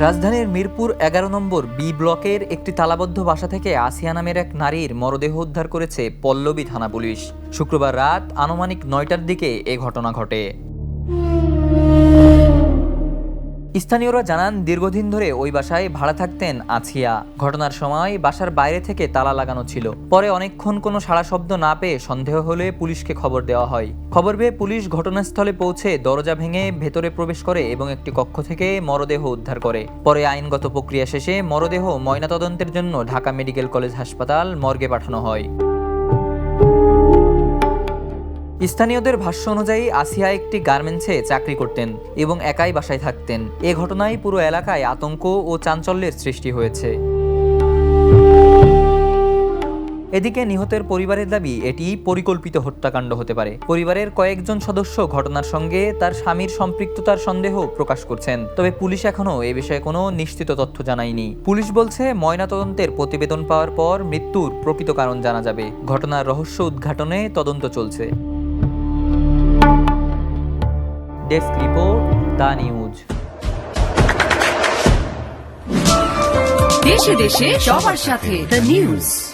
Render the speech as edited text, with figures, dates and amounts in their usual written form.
রাজধানীর Mirpur ১১ number B ব্লকের একটি তালাবদ্ধ বাসা থেকে আসিয়া নামের এক নারীর মরদেহ উদ্ধার করেছে পল্লবী থানা পুলিশ। শুক্রবার রাত আনুমানিক ৯টার দিকে এ ঘটনা ঘটে। স্থানীয়রা জানান, দীর্ঘদিন ধরে ওই বাসায় ভাড়া থাকতেন আসিয়া। ঘটনার সময় বাসার বাইরে থেকে তালা লাগানো ছিল। পরে অনেকক্ষণ কোনো সাড়া শব্দ না পেয়ে সন্দেহ হলে পুলিশকে খবর দেওয়া হয়। খবর পেয়ে পুলিশ ঘটনাস্থলে পৌঁছে দরজা ভেঙে ভেতরে প্রবেশ করে এবং একটি কক্ষ থেকে মরদেহ উদ্ধার করে। পরে আইনগত প্রক্রিয়া শেষে মরদেহ ময়নাতদন্তের জন্য ঢাকা মেডিকেল কলেজ হাসপাতাল মর্গে পাঠানো হয়। স্থানীয়দের ভাষ্য অনুযায়ী আসিয়া একটি গার্মেন্টসে চাকরি করতেন এবং একাই বাসায় থাকতেন। এ ঘটনায় পুরো এলাকায় আতঙ্ক ও চাঞ্চল্যের সৃষ্টি হয়েছে। এদিকে নিহতের পরিবারের দাবি, এটি পরিকল্পিত হত্যাকাণ্ড হতে পারে। পরিবারের কয়েকজন সদস্য ঘটনার সঙ্গে তার স্বামীর সম্পৃক্ততার সন্দেহ প্রকাশ করছেন। তবে পুলিশ এখনও এ বিষয়ে কোনো নিশ্চিত তথ্য জানায়নি। পুলিশ বলছে, ময়নাতদন্তের প্রতিবেদন পাওয়ার পর মৃত্যুর প্রকৃত কারণ জানা যাবে। ঘটনার রহস্য উদ্ঘাটনে তদন্ত চলছে। Desk report, the news. দেশে দেশে সবার সাথে দ্য নিউজ।